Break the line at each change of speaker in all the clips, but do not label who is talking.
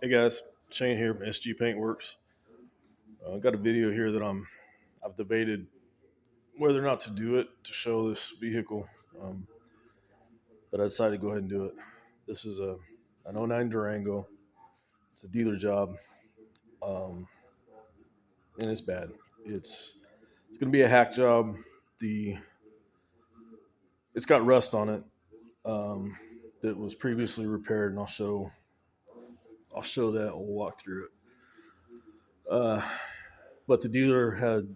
Hey guys, Shane here from SG Paintworks. I got a video here that I've debated whether or not to do it to show this vehicle, um, but I decided to go ahead and do it. This is an '09 Durango. It's a dealer job, um, and it's bad. It's going to be a hack job. The It's got rust on it um, that was previously repaired, and I'll show that. We'll walk through it. Uh, but the dealer had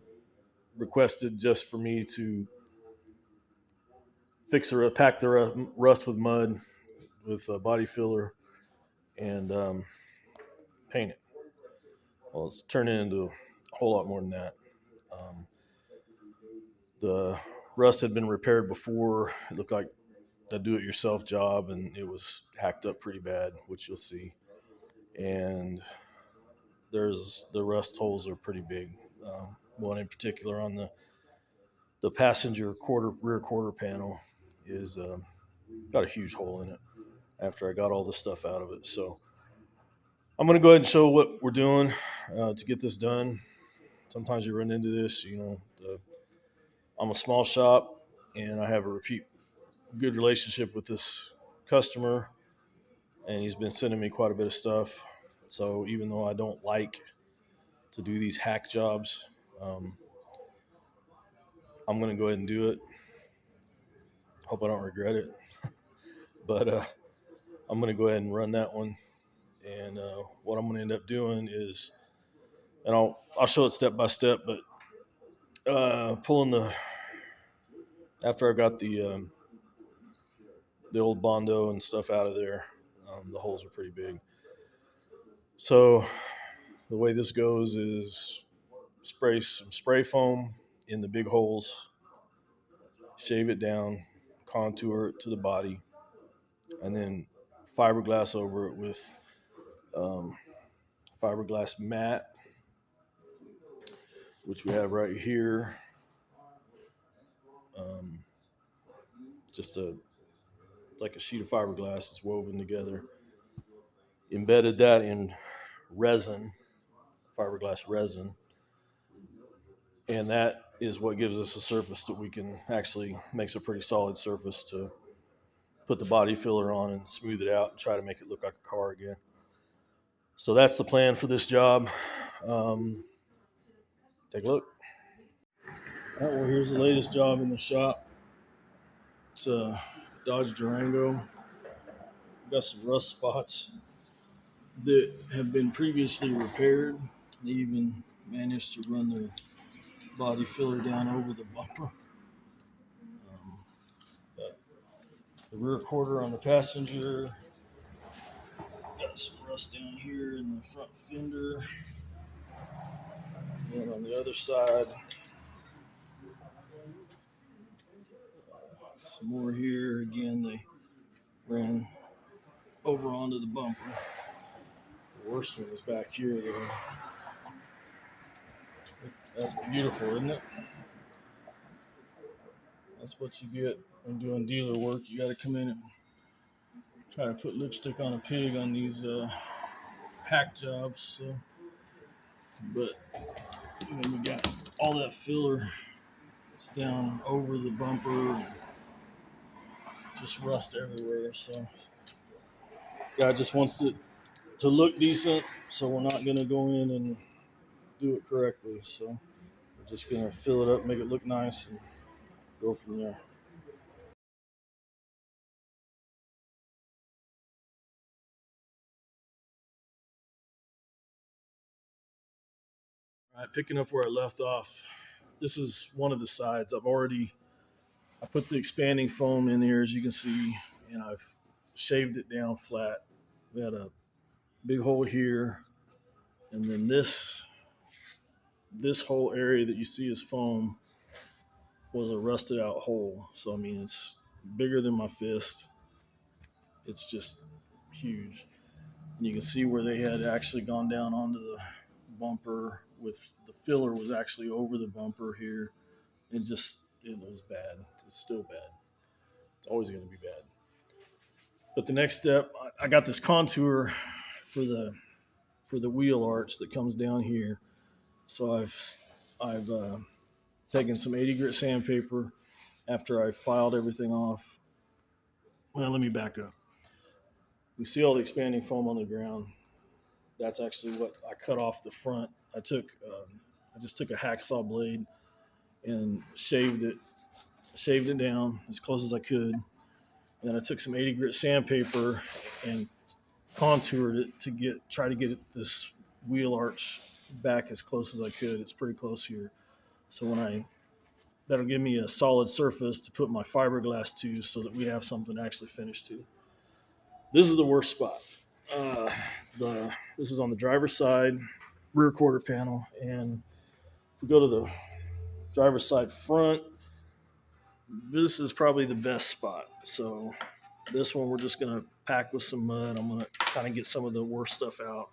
requested just for me to pack the rust with mud, with a body filler, and paint it. Well, it's turning into a whole lot more than that. Um, the rust had been repaired before. It looked like a do-it-yourself job, and it was hacked up pretty bad, which you'll see. And there's the rust holes are pretty big. One in particular on the passenger rear quarter panel is got a huge hole in it. After I got all the stuff out of it, so I'm going to go ahead and show what we're doing to get this done. Sometimes you run into this, I'm a small shop and I have a good relationship with this customer, and he's been sending me quite a bit of stuff. So even though I don't like to do these hack jobs, um, I'm going to go ahead and do it. Hope I don't regret it, but I'm going to go ahead and run that one. And what I'm going to end up doing is, and I'll show it step by step, but pulling the after I got the old Bondo and stuff out of there, the holes are pretty big. So the way this goes is spray some spray foam in the big holes, shave it down, contour it to the body, and then fiberglass over it with um, fiberglass mat, which we have right here. Um, just a like a sheet of fiberglass that's woven together. Embedded that in resin, fiberglass resin, and that is what gives us a surface that we can actually makes a pretty solid surface to put the body filler on and smooth it out and try to make it look like a car again. So that's the plan for this job. Um, Take a look. All right, well, here's the latest job in the shop. It's a Dodge Durango. Got some rust spots that have been previously repaired. They even managed to run the body filler down over the bumper. Got the rear quarter on the passenger. Got some rust down here in the front fender. And on the other side, some more here. Again, they ran over onto the bumper. The worst one is back here, though. That's beautiful, isn't it? That's what you get when doing dealer work. You got to come in and try to put lipstick on a pig on these hack jobs. So, but we got all that filler. It's down over the bumper, and just rust everywhere. So, guy just wants it to look decent. So we're not gonna go in and do it correctly. So we're just gonna fill it up, make it look nice, and go from there. All right, picking up where I left off. This is one of the sides. I put the expanding foam in here, as you can see, and I've shaved it down flat. We had a big hole here, and then this whole area that you see as foam was a rusted out hole. So I mean, it's bigger than my fist. It's just huge. And you can see where they had actually gone down onto the bumper with the filler was actually over the bumper here. It was bad. It's still bad. It's always going to be bad. But the next step, I got this contour for the for the wheel arch that comes down here. So I've taken some 80 grit sandpaper after I filed everything off. Well, let me back up. You see all the expanding foam on the ground. That's actually what I cut off the front. I just took a hacksaw blade and shaved it down as close as I could. And then I took some 80 grit sandpaper and contoured it to try to get this wheel arch back as close as I could. It's pretty close here. So that'll give me a solid surface to put my fiberglass to, so that we have something to actually finish to. This is the worst spot. This is on the driver's side, rear quarter panel, and if we go to the driver's side front, this is probably the best spot. So this one we're just gonna pack with some mud. I'm gonna kind of get some of the worst stuff out.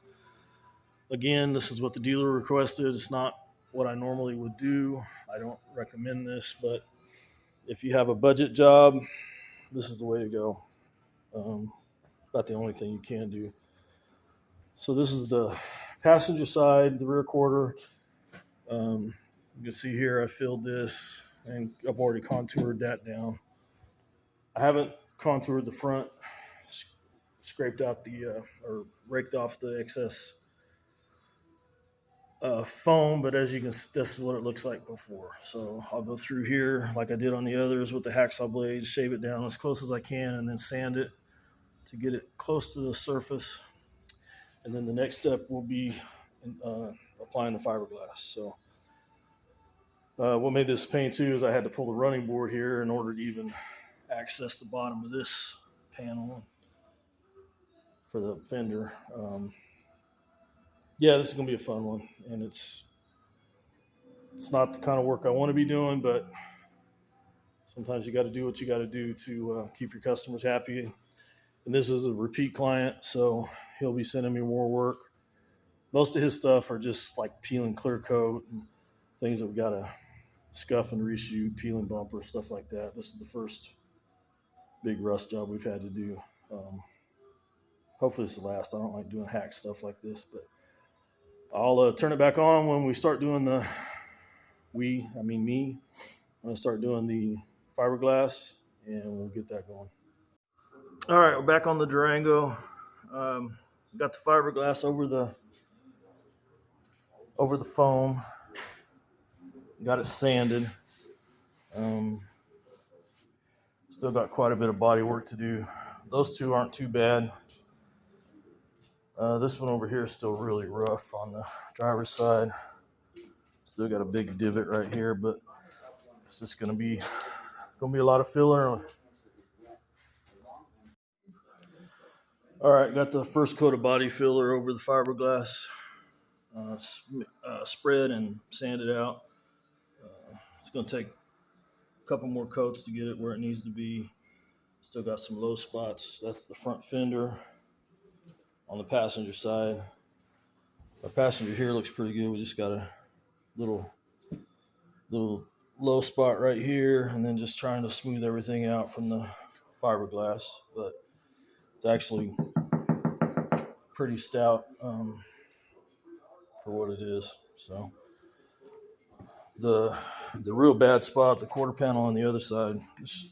Again, this is what the dealer requested. It's not what I normally would do. I don't recommend this, but if you have a budget job, this is the way to go. About the only thing you can do. So this is the passenger side, the rear quarter. You can see here I filled this, and I've already contoured that down. I haven't contoured the front, scraped out or raked off the excess foam, but as you can see, this is what it looks like before. So I'll go through here like I did on the others with the hacksaw blade, shave it down as close as I can, and then sand it to get it close to the surface. And then the next step will be applying the fiberglass. So what made this pain too is I had to pull the running board here in order to even access the bottom of this panel for the fender. Yeah, this is gonna be a fun one, and it's not the kind of work I want to be doing, but sometimes you got to do what you got to do to keep your customers happy. And this is a repeat client, so he'll be sending me more work. Most of his stuff are just like peeling clear coat and things that we got to scuff and reshoot, peeling bumper, stuff like that. This is the first big rust job we've had to do. Hopefully it's the last. I don't like doing hack stuff like this, but I'll turn it back on when we start doing me. I'm going to start doing the fiberglass, and we'll get that going. All right, we're back on the Durango. Got the fiberglass over the foam. Got it sanded. Still got quite a bit of body work to do. Those two aren't too bad. This one over here is still really rough on the driver's side. Still got a big divot right here, but it's just gonna be a lot of filler. All right, got the first coat of body filler over the fiberglass. Spread and sand it out. It's gonna take a couple more coats to get it where it needs to be. Still got some low spots. That's the front fender on the passenger side. Our passenger here looks pretty good. We just got a little low spot right here, and then just trying to smooth everything out from the fiberglass. But it's actually pretty stout for what it is. So the real bad spot, the quarter panel on the other side, which,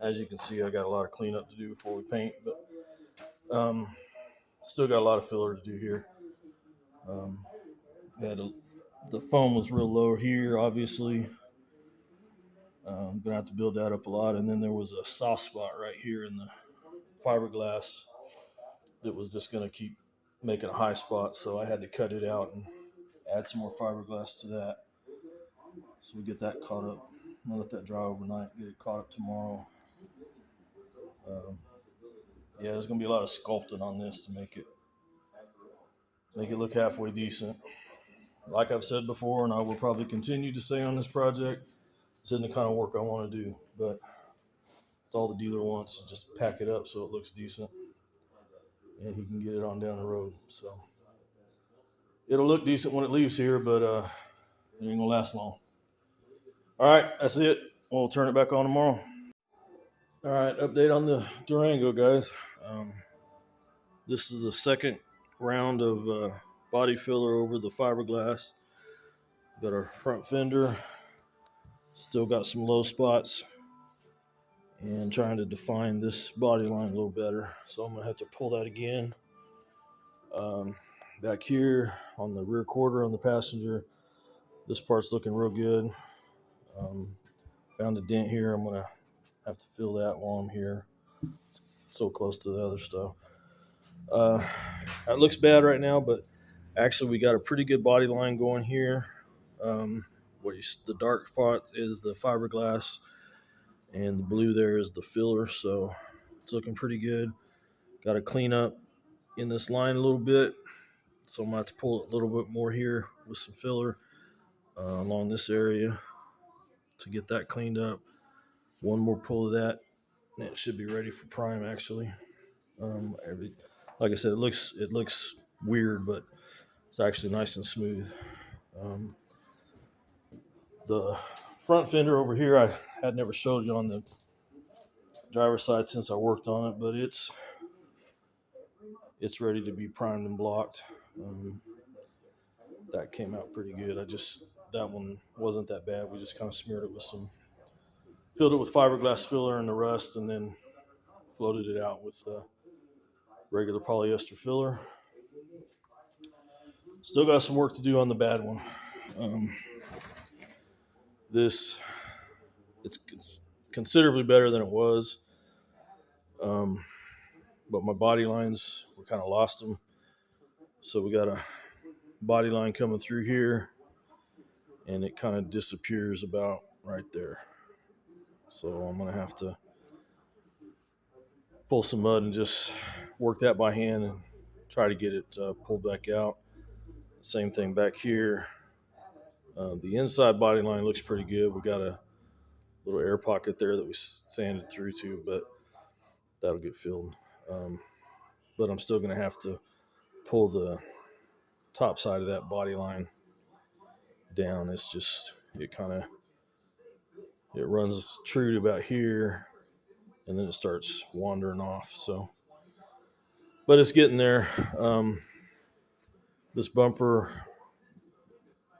as you can see, I got a lot of cleanup to do before we paint, but still got a lot of filler to do here. The foam was real low here, obviously. I'm gonna have to build that up a lot, and then there was a soft spot right here in the fiberglass that was just gonna keep making a high spot, so I had to cut it out and add some more fiberglass to that. So we get that caught up. I'm gonna let that dry overnight, get it caught up tomorrow. Yeah, there's gonna be a lot of sculpting on this to make it look halfway decent. Like I've said before, and I will probably continue to say on this project, this isn't the kind of work I want to do, but it's all the dealer wants, is just pack it up so it looks decent, and he can get it on down the road. So it'll look decent when it leaves here, but it ain't gonna last long. All right, that's it. We'll turn it back on tomorrow. All right, update on the Durango, guys. This is the second round of body filler over the fiberglass. Got our front fender. Still got some low spots. And trying to define this body line a little better. So I'm going to have to pull that again. Back here on the rear quarter on the passenger, this part's looking real good. Found a dent here. I'm going to have to fill that while I'm here. It's so close to the other stuff. It looks bad right now, but actually we got a pretty good body line going here. The dark part is the fiberglass, and the blue there is the filler, so it's looking pretty good. Got to clean up in this line a little bit, so I'm going to have to pull it a little bit more here with some filler along this area to get that cleaned up. One more pull of that, and it should be ready for prime actually. Like I said, it looks weird, but it's actually nice and smooth. The front fender over here, I had never showed you on the driver's side since I worked on it, but it's ready to be primed and blocked. That came out pretty good. That one wasn't that bad. We just kind of filled it with fiberglass filler and the rust, and then floated it out with regular polyester filler. Still got some work to do on the bad one. It's considerably better than it was, but my body lines, we kind of lost them. So we got a body line coming through here, and it kind of disappears about right there. So I'm going to have to pull some mud and just work that by hand and try to get it pulled back out. Same thing back here. The inside body line looks pretty good. We got a little air pocket there that we sanded through to, but that'll get filled. But I'm still going to have to pull the top side of that body line down. It runs true to about here, and then it starts wandering off. So, but it's getting there. This bumper,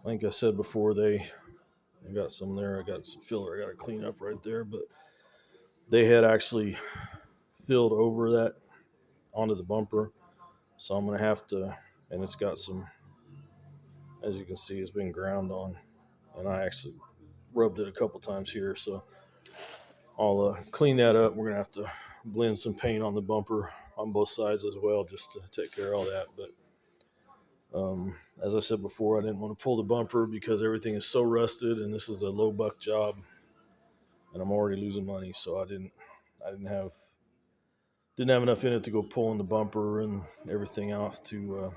I think I said before, I got some there. I got some filler I got to clean up right there, but they had actually filled over that onto the bumper. So I'm going to have to, and it's got some, as you can see, it's been ground on, and I actually rubbed it a couple times here. So I'll clean that up. We're going to have to blend some paint on the bumper on both sides as well, just to take care of all that. But as I said before, I didn't want to pull the bumper because everything is so rusted, and this is a low buck job, and I'm already losing money. So I didn't have enough in it to go pulling the bumper and everything off to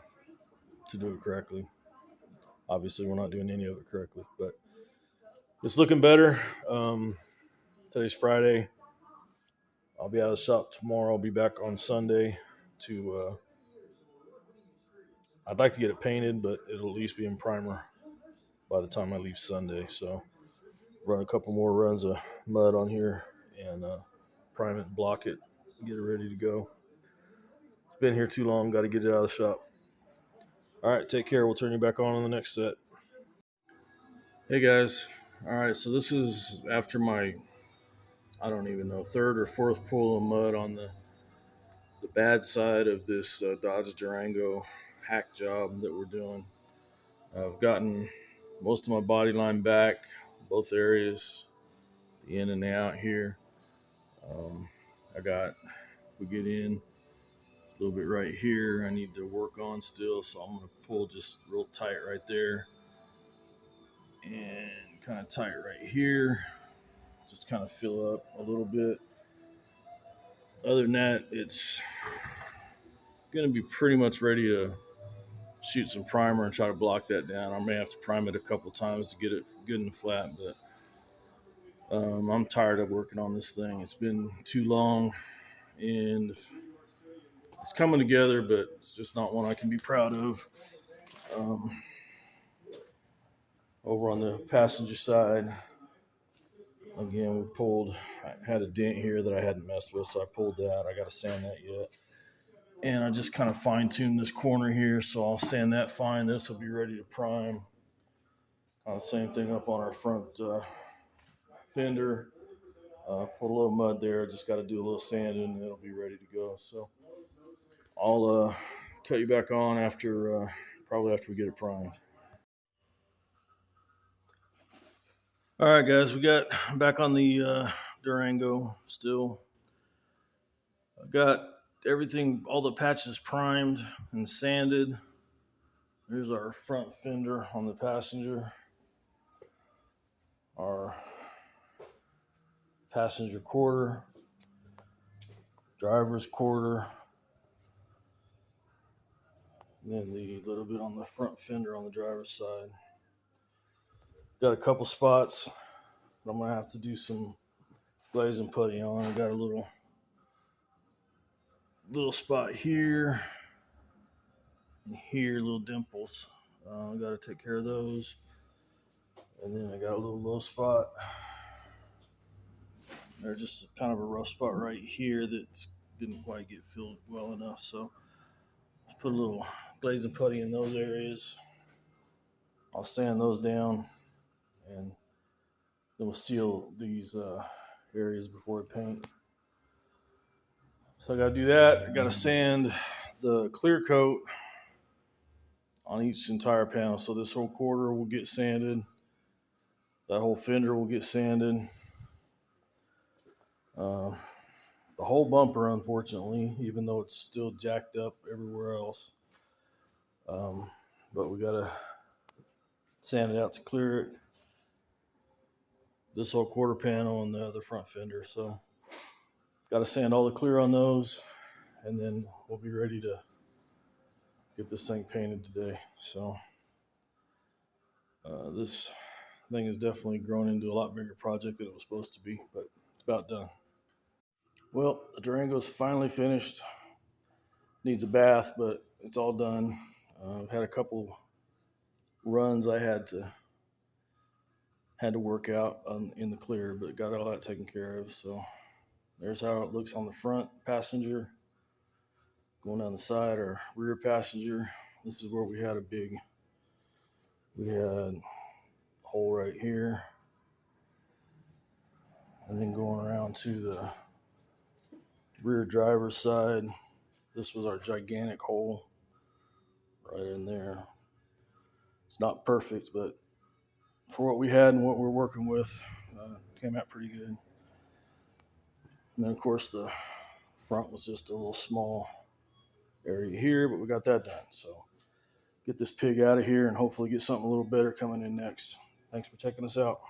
do it correctly. Obviously, we're not doing any of it correctly, but it's looking better. Today's Friday. I'll be out of the shop tomorrow. I'll be back on Sunday to. I'd like to get it painted, but it'll at least be in primer by the time I leave Sunday. So run a couple more runs of mud on here and prime it and block it, get it ready to go. It's been here too long. Got to get it out of the shop. All right, take care. We'll turn you back on the next set. Hey guys. All right, so this is after my, I don't even know, third or fourth pull of mud on the bad side of this Dodge Durango hack job that we're doing. I've gotten most of my body line back, both areas, the in and the out here. If we get in a little bit right here, I need to work on still, so I'm going to pull just real tight right there and kind of tight right here, just kind of fill up a little bit. Other than that, it's going to be pretty much ready to shoot some primer and try to block that down. I may have to prime it a couple times to get it good and flat, but I'm tired of working on this thing. It's been too long, and it's coming together, but it's just not one I can be proud of. Over on the passenger side, again, I had a dent here that I hadn't messed with, so I pulled that. I got to sand that yet. And I just kind of fine tuned this corner here, so I'll sand that fine. This will be ready to prime. Same thing up on our front fender. Put a little mud there. Just got to do a little sanding, and it'll be ready to go. So I'll cut you back on after probably after we get it primed. All right, guys, we got back on the Durango still. I got everything, all the patches primed and sanded. Here's our front fender on the passenger, our passenger quarter, driver's quarter, and then the little bit on the front fender on the driver's side. Got a couple spots that I'm gonna have to do some glazing putty on. I got a little spot here and here, little dimples. I got to take care of those. And then I got a little low spot. There's just kind of a rough spot right here that didn't quite get filled well enough. So just put a little glazing putty in those areas. I'll sand those down, and then we'll seal these areas before I paint. So I got to do that. I got to sand the clear coat on each entire panel. So this whole quarter will get sanded. That whole fender will get sanded. The whole bumper, unfortunately, even though it's still jacked up everywhere else. But we got to sand it out to clear it. This whole quarter panel and the other front fender. So got to sand all the clear on those, and then we'll be ready to get this thing painted today. So this thing has definitely grown into a lot bigger project than it was supposed to be, but it's about done. Well, the Durango's finally finished. Needs a bath, but it's all done. I've had a couple runs I had to work out in the clear, but got all that taken care of. So there's how it looks on the front passenger. Going down the side, our rear passenger. This is where we had a hole right here. And then going around to the rear driver's side, this was our gigantic hole right in there. It's not perfect, but for what we had and what we're working with, came out pretty good. And then, of course, the front was just a little small area here, but we got that done. So get this pig out of here and hopefully get something a little better coming in next. Thanks for checking us out.